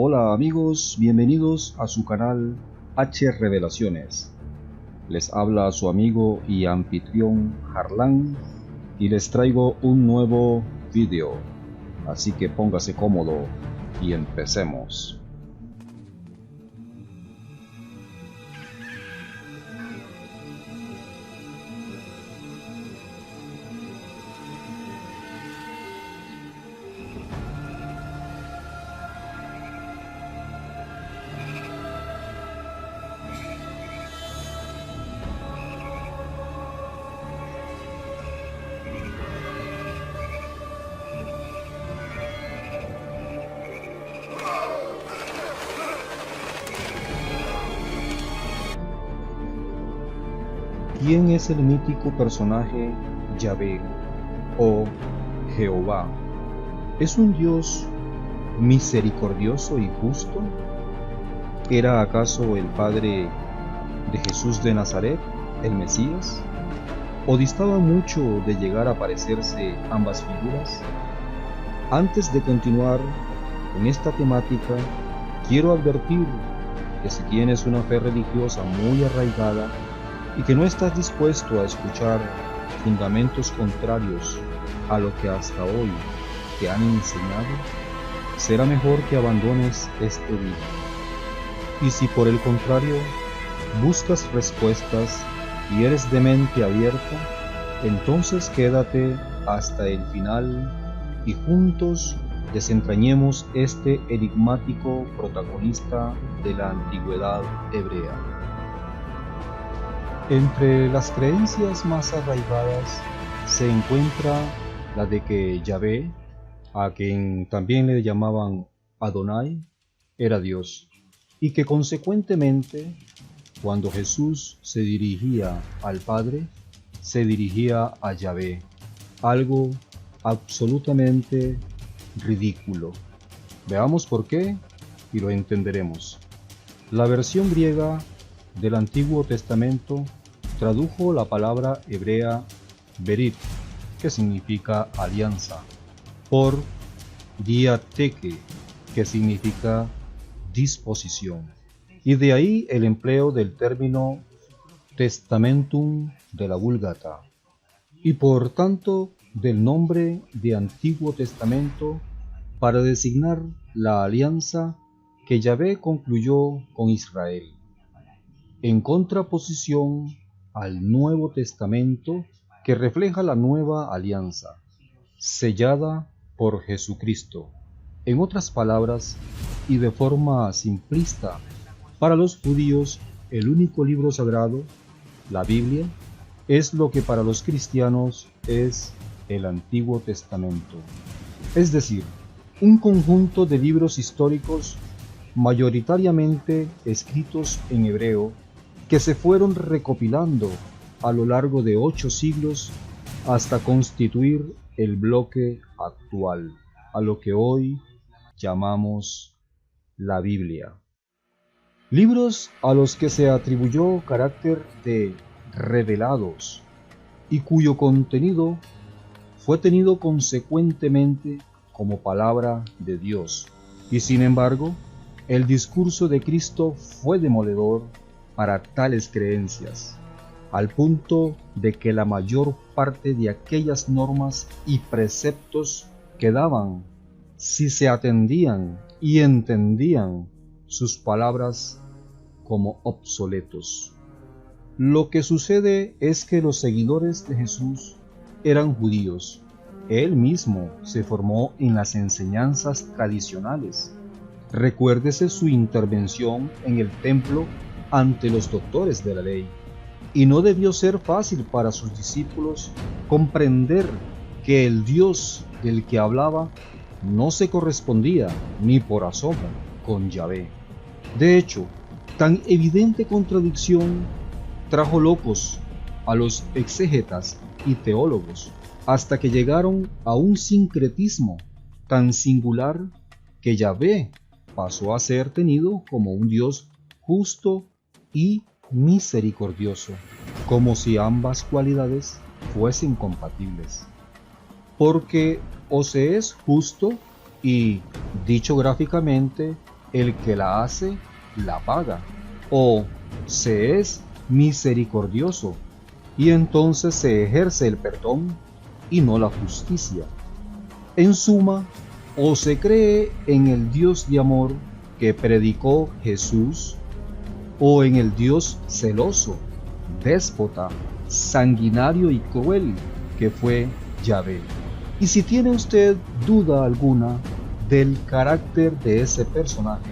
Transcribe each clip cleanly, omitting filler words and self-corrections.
Hola amigos, bienvenidos a su canal H Revelaciones. Les habla su amigo y anfitrión Harlan y les traigo un nuevo video. Así que póngase cómodo y empecemos. ¿Quién es el mítico personaje Yahvé o Jehová? ¿Es un Dios misericordioso y justo? ¿Era acaso el padre de Jesús de Nazaret, el Mesías? ¿O distaba mucho de llegar a parecerse ambas figuras? Antes de continuar con esta temática, quiero advertir que si tienes una fe religiosa muy arraigada y que no estás dispuesto a escuchar fundamentos contrarios a lo que hasta hoy te han enseñado, será mejor que abandones este video. Y si por el contrario buscas respuestas y eres de mente abierta, entonces quédate hasta el final y juntos desentrañemos este enigmático protagonista de la antigüedad hebrea. Entre las creencias más arraigadas se encuentra la de que Yahvé, a quien también le llamaban Adonai, era Dios, y que consecuentemente, cuando Jesús se dirigía al Padre, se dirigía a Yahvé, algo absolutamente ridículo. Veamos por qué y lo entenderemos. La versión griega del Antiguo Testamento tradujo la palabra hebrea berit, que significa alianza, por diatheke, que significa disposición, y de ahí el empleo del término testamentum de la Vulgata, y por tanto del nombre de Antiguo Testamento para designar la alianza que Yahvé concluyó con Israel, en contraposición al Nuevo Testamento que refleja la nueva alianza, sellada por Jesucristo. En otras palabras, y de forma simplista, para los judíos el único libro sagrado, la Biblia, es lo que para los cristianos es el Antiguo Testamento. Es decir, un conjunto de libros históricos mayoritariamente escritos en hebreo que se fueron recopilando a lo largo de 8 siglos hasta constituir el bloque actual, a lo que hoy llamamos la Biblia. Libros a los que se atribuyó carácter de revelados y cuyo contenido fue tenido consecuentemente como palabra de Dios. Y sin embargo, el discurso de Cristo fue demoledor para tales creencias, al punto de que la mayor parte de aquellas normas y preceptos quedaban, si se atendían y entendían sus palabras, como obsoletos. Lo que sucede es que los seguidores de Jesús eran judíos. Él mismo se formó en las enseñanzas tradicionales. Recuérdese su intervención en el templo ante los doctores de la ley, y no debió ser fácil para sus discípulos comprender que el Dios del que hablaba no se correspondía ni por asomo con Yahvé. De hecho, tan evidente contradicción trajo locos a los exégetas y teólogos, hasta que llegaron a un sincretismo tan singular que Yahvé pasó a ser tenido como un Dios justo y misericordioso, como si ambas cualidades fuesen compatibles. Porque o se es justo y, dicho gráficamente, el que la hace, la paga. O se es misericordioso, y entonces se ejerce el perdón y no la justicia. En suma, o se cree en el Dios de amor que predicó Jesús, o en el Dios celoso, déspota, sanguinario y cruel que fue Yahvé. Y si tiene usted duda alguna del carácter de ese personaje,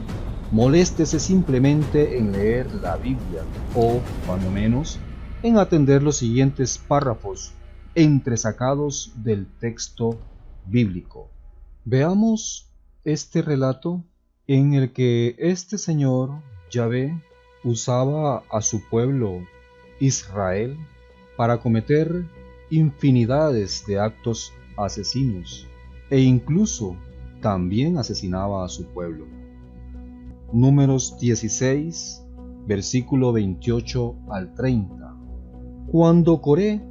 moléstese simplemente en leer la Biblia o, cuando menos, en atender los siguientes párrafos entresacados del texto bíblico. Veamos este relato en el que este señor, Yahvé, usaba a su pueblo Israel para cometer infinidades de actos asesinos e incluso también asesinaba a su pueblo. Números 16, versículo 28 al 30. Cuando Coré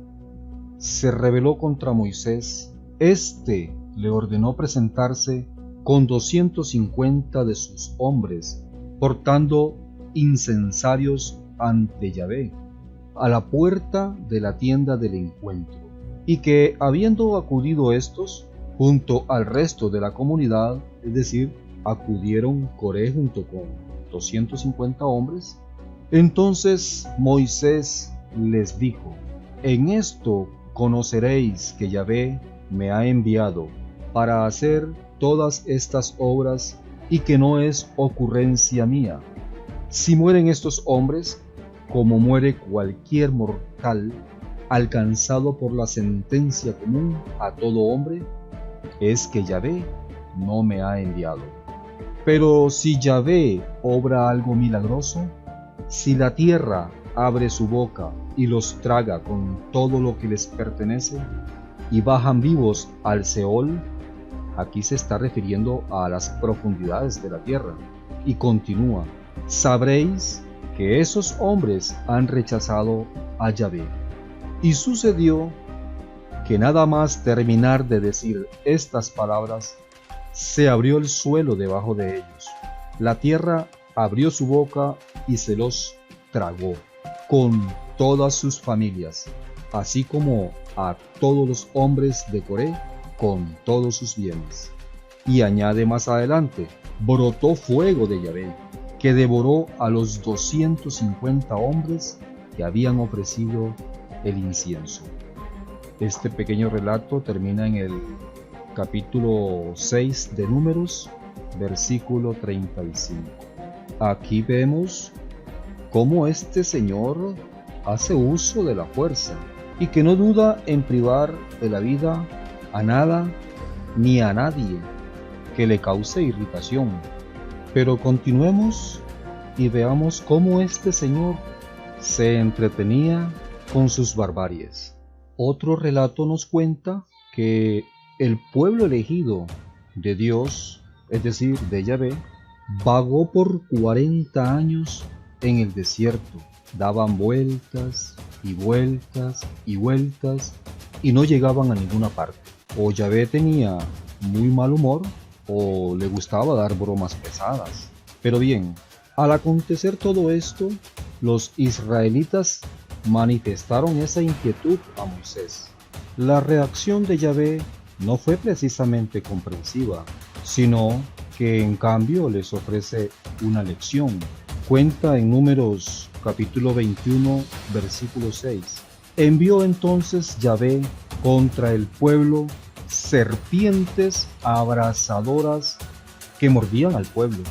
se rebeló contra Moisés, éste le ordenó presentarse con 250 de sus hombres, portando incensarios ante Yahvé, a la puerta de la tienda del encuentro, y que habiendo acudido estos, junto al resto de la comunidad, es decir, acudieron Coré junto con 250 hombres, entonces Moisés les dijo: en esto conoceréis que Yahvé me ha enviado para hacer todas estas obras y que no es ocurrencia mía. Si mueren estos hombres, como muere cualquier mortal alcanzado por la sentencia común a todo hombre, es que Yahvé no me ha enviado. Pero si Yahvé obra algo milagroso, si la tierra abre su boca y los traga con todo lo que les pertenece, y bajan vivos al Seol, aquí se está refiriendo a las profundidades de la tierra, y continúa: sabréis que esos hombres han rechazado a Yahvé. Y sucedió que nada más terminar de decir estas palabras, se abrió el suelo debajo de ellos. La tierra abrió su boca y se los tragó, con todas sus familias, así como a todos los hombres de Coré, con todos sus bienes. Y añade más adelante: brotó fuego de Yahvé, que devoró a los 250 hombres que habían ofrecido el incienso. Este pequeño relato termina en el capítulo 6 de Números, versículo 35. Aquí vemos cómo este señor hace uso de la fuerza y que no duda en privar de la vida a nada ni a nadie que le cause irritación. Pero continuemos y veamos cómo este señor se entretenía con sus barbaries. Otro relato nos cuenta que el pueblo elegido de Dios, es decir, de Yahvé, vagó por 40 años en el desierto. Daban vueltas y vueltas y vueltas y no llegaban a ninguna parte. O Yahvé tenía muy mal humor o le gustaba dar bromas pesadas. Pero bien, al acontecer todo esto, los israelitas manifestaron esa inquietud a Moisés. La reacción de Yahvé no fue precisamente comprensiva, sino que en cambio les ofrece una lección. Cuenta en Números capítulo 21, versículo 6. Envió entonces Yahvé contra el pueblo serpientes abrasadoras que mordían al pueblo,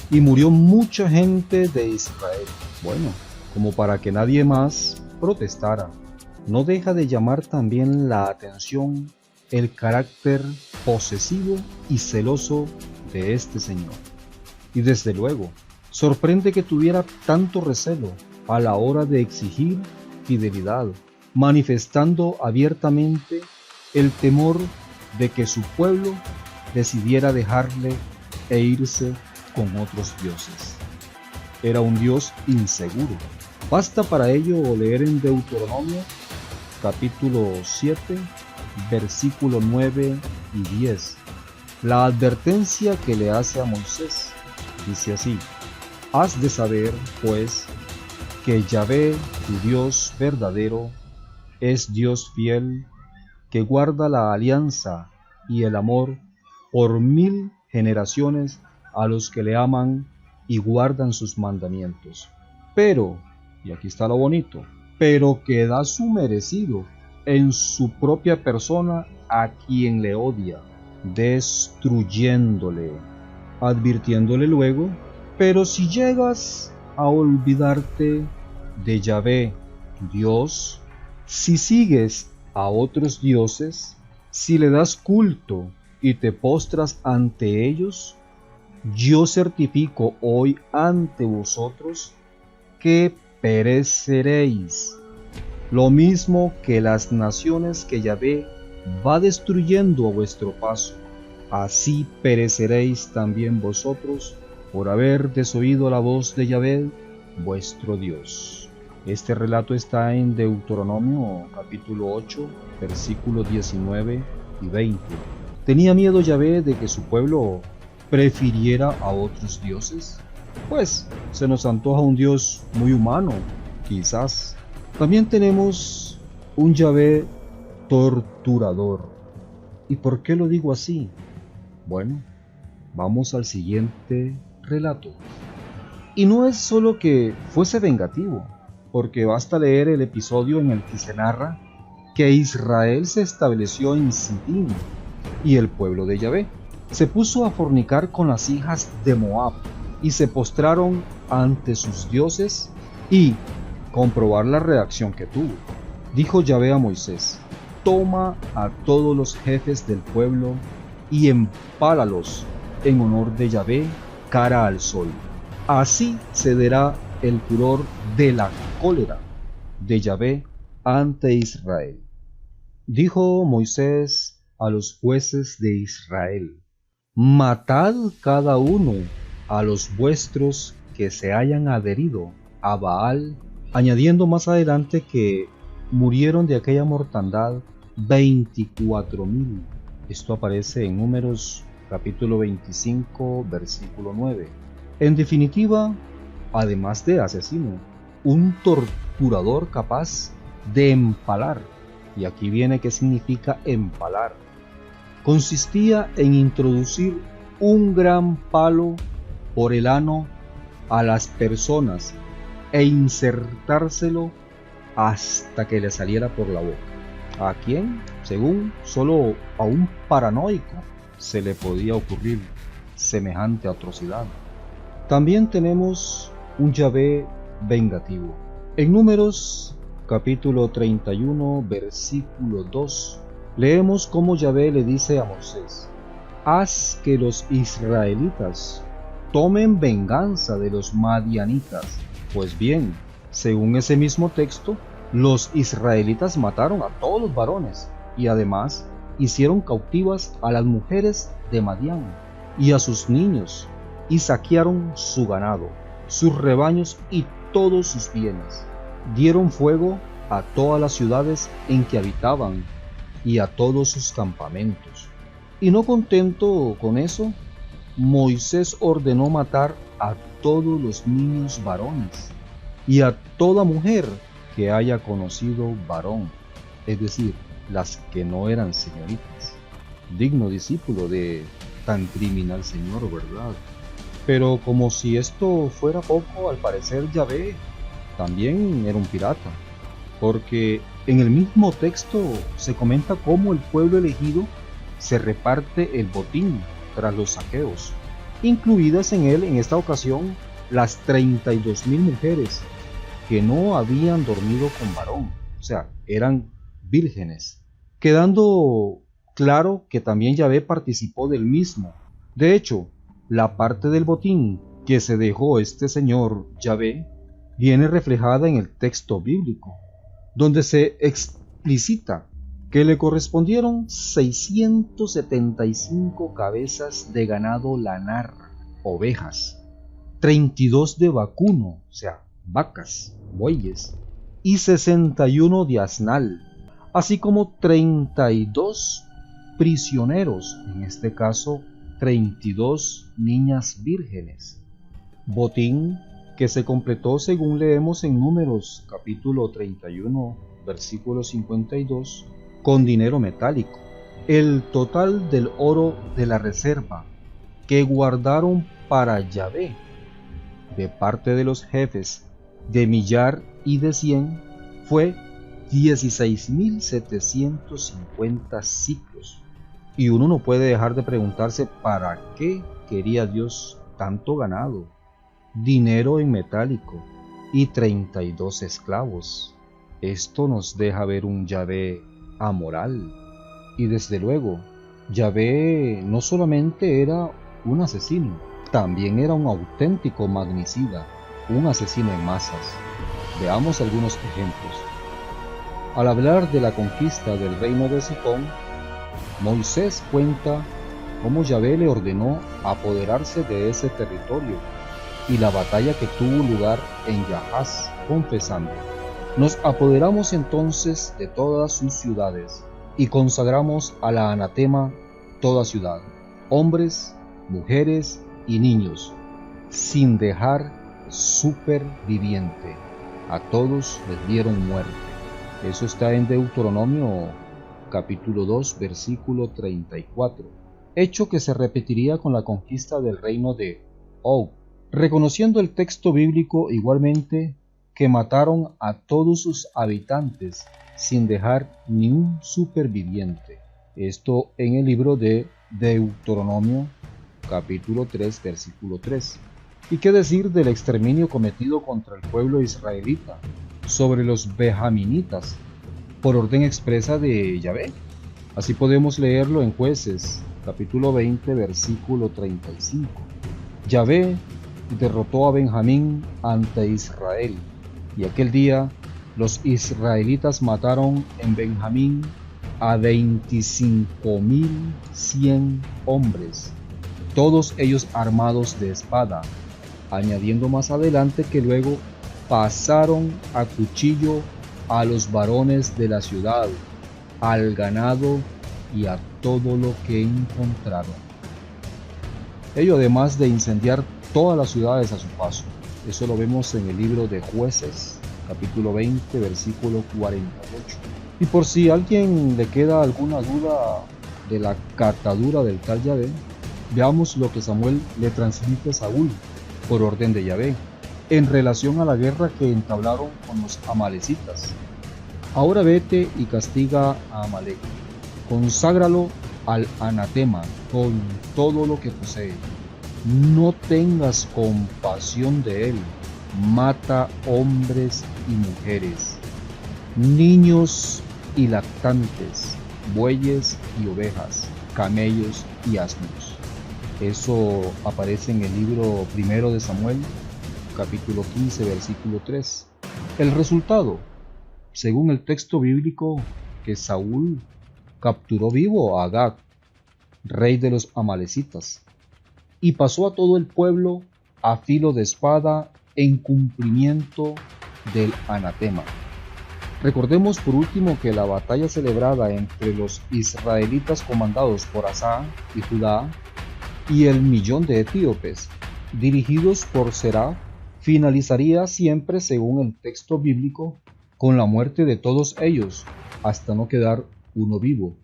y murió mucha gente de Israel. Bueno, como para que nadie más protestara. No deja de llamar también la atención el carácter posesivo y celoso de este señor. Y desde luego, sorprende que tuviera tanto recelo a la hora de exigir fidelidad, manifestando abiertamente el temor de que su pueblo decidiera dejarle e irse con otros dioses. Era un Dios inseguro. Basta para ello leer en Deuteronomio capítulo 7, versículo 9 y 10, la advertencia que le hace a Moisés: dice así: has de saber, pues, que Yahvé, tu Dios verdadero, es Dios fiel, que guarda la alianza y el amor por 1000 generaciones a los que le aman y guardan sus mandamientos. Pero, y aquí está lo bonito, pero que da su merecido en su propia persona a quien le odia, destruyéndole, advirtiéndole luego: pero si llegas a olvidarte de Yahvé, Dios, si sigues a otros dioses, si le das culto y te postras ante ellos, yo certifico hoy ante vosotros que pereceréis, lo mismo que las naciones que Yahvé va destruyendo a vuestro paso. Así pereceréis también vosotros por haber desoído la voz de Yahvé, vuestro Dios. Este relato está en Deuteronomio capítulo 8, versículos 19 y 20. ¿Tenía miedo Yahvé de que su pueblo prefiriera a otros dioses? Pues se nos antoja un Dios muy humano, quizás. También tenemos un Yahvé torturador. ¿Y por qué lo digo así? Bueno, vamos al siguiente relato. Y no es solo que fuese vengativo, porque basta leer el episodio en el que se narra que Israel se estableció en Sitín y el pueblo de Yahvé se puso a fornicar con las hijas de Moab y se postraron ante sus dioses, y comprobar la reacción que tuvo. Dijo Yahvé a Moisés: toma a todos los jefes del pueblo y empálalos en honor de Yahvé cara al sol. Así cederá el furor de la cólera de Yahvé ante Israel. Dijo Moisés a los jueces de Israel: matad cada uno a los vuestros que se hayan adherido a Baal, añadiendo más adelante que murieron de aquella mortandad 24,000. Esto aparece en Números capítulo 25, versículo 9. En definitiva, además de asesino, un torturador capaz de empalar. Y aquí viene qué significa empalar. Consistía en introducir un gran palo por el ano a las personas e insertárselo hasta que le saliera por la boca. ¿A quién? Según solo a un paranoico se le podía ocurrir semejante atrocidad. También tenemos un Yahvé vengativo. En Números capítulo 31, versículo 2, leemos cómo Yahvé le dice a Moisés: haz que los israelitas tomen venganza de los madianitas. Pues bien, según ese mismo texto, los israelitas mataron a todos los varones y además hicieron cautivas a las mujeres de Madián y a sus niños, y saquearon su ganado, sus rebaños y todos sus bienes. Dieron fuego a todas las ciudades en que habitaban y a todos sus campamentos. Y no contento con eso, Moisés ordenó matar a todos los niños varones y a toda mujer que haya conocido varón, es decir, las que no eran señoritas. Digno discípulo de tan criminal señor, ¿verdad? Pero como si esto fuera poco, al parecer Yahvé también era un pirata, porque en el mismo texto se comenta cómo el pueblo elegido se reparte el botín tras los saqueos, incluidas en él en esta ocasión las 32,000 mujeres que no habían dormido con varón, o sea, eran vírgenes, quedando claro que también Yahvé participó del mismo. De hecho, la parte del botín que se dejó este señor Yahvé viene reflejada en el texto bíblico, donde se explicita que le correspondieron 675 cabezas de ganado lanar, ovejas, 32 de vacuno, o sea, vacas, bueyes, y 61 de asnal, así como 32 prisioneros, en este caso 32 niñas vírgenes. botín que se completó según leemos en Números capítulo 31, versículo 52, con dinero metálico. El total del oro de la reserva que guardaron para Yahvé de parte de los jefes de millar y de 100 fue 16.750 siclos. Y uno no puede dejar de preguntarse para qué quería Dios tanto ganado, dinero en metálico y 32 esclavos. Esto nos deja ver un Yahvé amoral. Y desde luego, Yahvé no solamente era un asesino, también era un auténtico magnicida, un asesino en masas. Veamos algunos ejemplos. Al hablar de la conquista del reino de Sihón, Moisés cuenta cómo Yahvé le ordenó apoderarse de ese territorio y la batalla que tuvo lugar en Yahaz, confesando: nos apoderamos entonces de todas sus ciudades y consagramos a la anatema toda ciudad, hombres, mujeres y niños, sin dejar superviviente. A todos les dieron muerte. Eso está en Deuteronomio capítulo 2, versículo 34. Hecho que se repetiría con la conquista del reino de Og, reconociendo el texto bíblico igualmente que mataron a todos sus habitantes sin dejar ni un superviviente. Esto en el libro de Deuteronomio capítulo 3, versículo 3. ¿Y qué decir del exterminio cometido contra el pueblo israelita sobre los benjaminitas por orden expresa de Yahvé? Así podemos leerlo en Jueces capítulo 20, versículo 35. Yahvé derrotó a Benjamín ante Israel, y aquel día los israelitas mataron en Benjamín a 25.100 hombres, todos ellos armados de espada, añadiendo más adelante que luego pasaron a cuchillo a los varones de la ciudad, al ganado y a todo lo que encontraron. Ello además de incendiar todas las ciudades a su paso. Eso lo vemos en el libro de Jueces, capítulo 20, versículo 48. Y por si a alguien le queda alguna duda de la catadura del tal Yahvé, veamos lo que Samuel le transmite a Saúl por orden de Yahvé en relación a la guerra que entablaron con los amalecitas. Ahora vete y castiga a Amalec, conságralo al anatema con todo lo que posee. No tengas compasión de él, mata hombres y mujeres, niños y lactantes, bueyes y ovejas, camellos y asnos. Eso aparece en el libro primero de Samuel, capítulo 15, versículo 3. El resultado, según el texto bíblico, que Saúl capturó vivo a Agag, rey de los amalecitas, y pasó a todo el pueblo a filo de espada en cumplimiento del anatema. Recordemos por último que la batalla celebrada entre los israelitas comandados por Asa y Judá y el millón de etíopes dirigidos por Será finalizaría siempre, según el texto bíblico, con la muerte de todos ellos hasta no quedar uno vivo.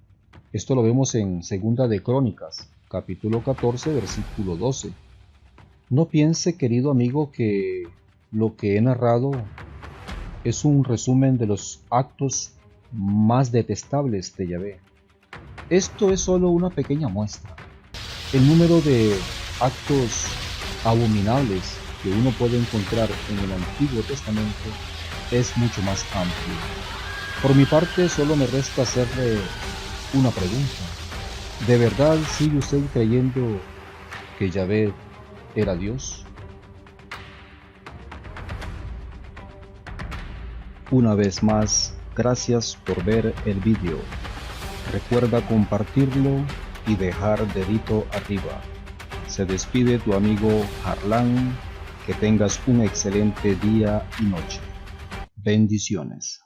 Esto lo vemos en Segunda de Crónicas, capítulo 14, versículo 12. No piense, querido amigo, que lo que he narrado es un resumen de los actos más detestables de Yahvé. Esto es solo una pequeña muestra. El número de actos abominables que uno puede encontrar en el Antiguo Testamento es mucho más amplio. Por mi parte, solo me resta hacerle una pregunta. ¿De verdad sigue usted creyendo que Yahvé era Dios? Una vez más, gracias por ver el vídeo. Recuerda compartirlo y dejar dedito arriba. Se despide tu amigo Harlan. Que tengas un excelente día y noche. Bendiciones.